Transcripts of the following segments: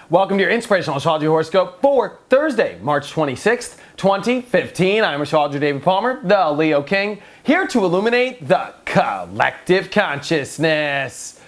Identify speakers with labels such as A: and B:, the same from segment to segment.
A: Welcome to your Inspirational Astrology Horoscope for Thursday, March 26th, 2015. I'm astrologer David Palmer, the Leo King, here to illuminate the collective consciousness.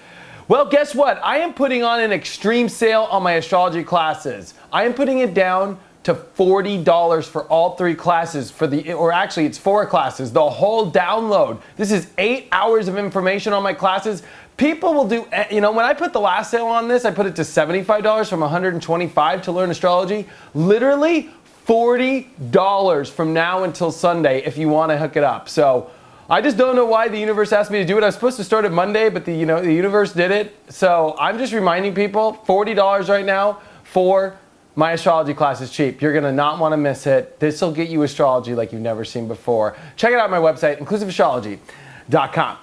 A: Well, guess what? I am putting on an extreme sale on my astrology classes. I am putting it down to $40 for all 3 classes or actually it's 4 classes, the whole download. This is 8 hours of information on my classes. People will do, when I put the last sale on this, I put it to $75 from $125 to learn astrology. Literally $40 from now until Sunday if you want to hook it up. So I just don't know why the universe asked me to do it. I was supposed to start it Monday, but the universe did it. So I'm just reminding people, $40 right now for my astrology class is cheap. You're gonna not wanna miss it. This will get you astrology like you've never seen before. Check it out on my website, inclusiveastrology.com.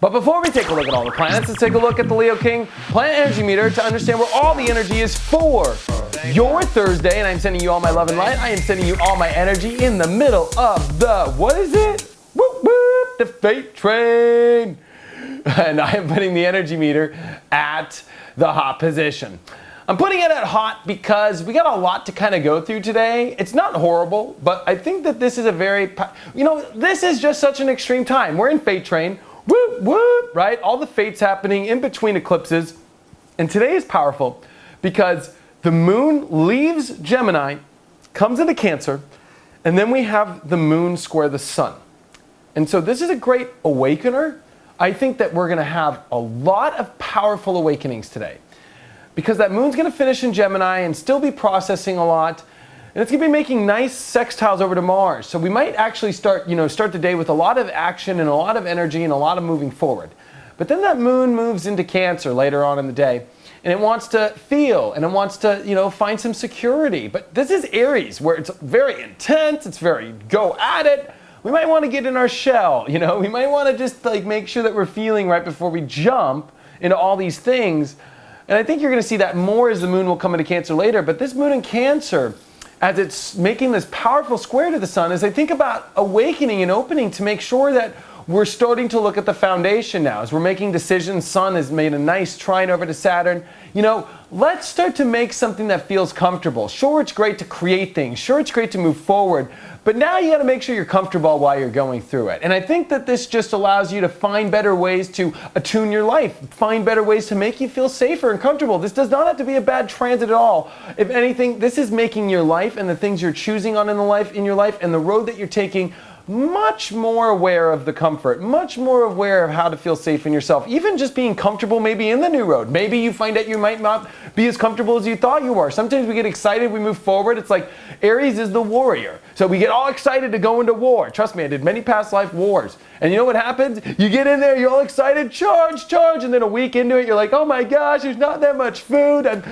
A: But before we take a look at all the planets, let's take a look at the Leo King Planet Energy Meter to understand where all the energy is for your Thursday. And I'm sending you all my love and light. I am sending you all my energy in the middle of the, what is it? Whoop, whoop, the fate train. And I am putting the energy meter at the hot position. I'm putting it at hot because we got a lot to kind of go through today. It's not horrible, but I think that this is a very, this is just such an extreme time. We're in fate train. Whoop, whoop, right? All the fates happening in between eclipses. And today is powerful because the moon leaves Gemini, comes into Cancer, and then we have the moon square the sun. And so this is a great awakener. I think that we're going to have a lot of powerful awakenings today because that moon's going to finish in Gemini and still be processing a lot. And it's going to be making nice sextiles over to Mars. So we might actually start the day with a lot of action and a lot of energy and a lot of moving forward. But then that moon moves into Cancer later on in the day. And it wants to feel and it wants to, find some security. But this is Aries where it's very intense. It's very go at it. We might want to get in our shell. We might want to just make sure that we're feeling right before we jump into all these things. And I think you're going to see that more as the moon will come into Cancer later. But this moon in Cancer, as it's making this powerful square to the sun, as I think about awakening and opening to make sure that we're starting to look at the foundation now. As we're making decisions, Sun has made a nice trine over to Saturn. Let's start to make something that feels comfortable. Sure, it's great to create things. Sure, it's great to move forward. But now you got to make sure you're comfortable while you're going through it. And I think that this just allows you to find better ways to attune your life, find better ways to make you feel safer and comfortable. This does not have to be a bad transit at all. If anything, this is making your life and the things you're choosing on in your life and the road that you're taking much more aware of the comfort, much more aware of how to feel safe in yourself, even just being comfortable maybe in the new road. Maybe you find out you might not be as comfortable as you thought you were. Sometimes we get excited, we move forward. It's like Aries is the warrior. So we get all excited to go into war. Trust me, I did many past life wars. And you know what happens? You get in there, you're all excited, charge, charge, and then a week into it, you're like, oh my gosh, there's not that much food, and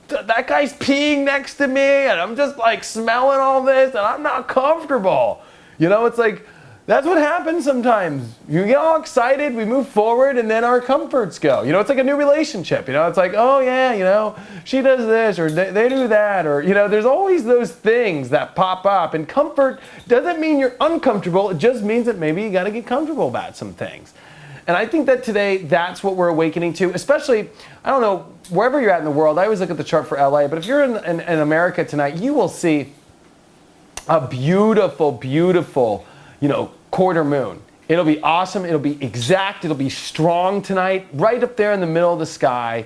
A: that guy's peeing next to me, and I'm just smelling all this, and I'm not comfortable. It's like, that's what happens sometimes. You get all excited, we move forward, and then our comforts go. It's like a new relationship. It's like, oh yeah, she does this, or they do that, or, there's always those things that pop up. And comfort doesn't mean you're uncomfortable. It just means that maybe you got to get comfortable about some things. And I think that today, that's what we're awakening to, especially, I don't know, wherever you're at in the world. I always look at the chart for LA, but if you're in America tonight, you will see a beautiful, beautiful, quarter moon. It'll be awesome. It'll be exact. It'll be strong tonight, right up there in the middle of the sky,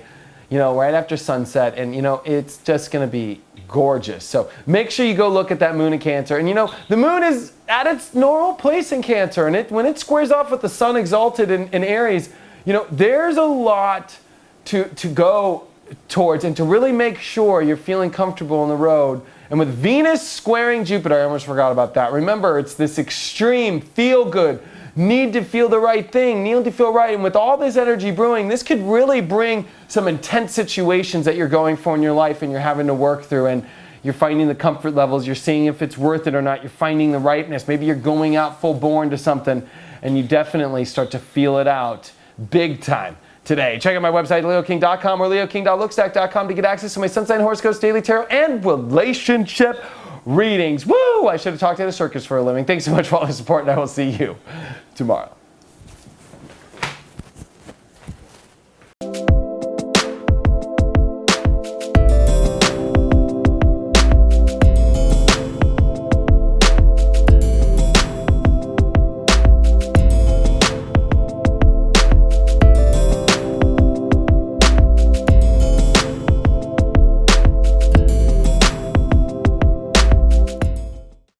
A: right after sunset. And, it's just going to be gorgeous. So make sure you go look at that moon in Cancer. And, the moon is at its normal place in Cancer. And when it squares off with the sun exalted in Aries, there's a lot to go towards and to really make sure you're feeling comfortable on the road. And with Venus squaring Jupiter, I almost forgot about that. Remember, it's this extreme feel-good, need to feel the right thing, need to feel right. And with all this energy brewing, this could really bring some intense situations that you're going for in your life and you're having to work through. And you're finding the comfort levels. You're seeing if it's worth it or not. You're finding the rightness. Maybe you're going out full bore to something, and you definitely start to feel it out big time today. Check out my website, leoking.com or leoking.lookstack.com to get access to my sun sign horoscopes, daily tarot, and relationship readings. Woo! I should have talked at a circus for a living. Thanks so much for all the support, and I will see you tomorrow.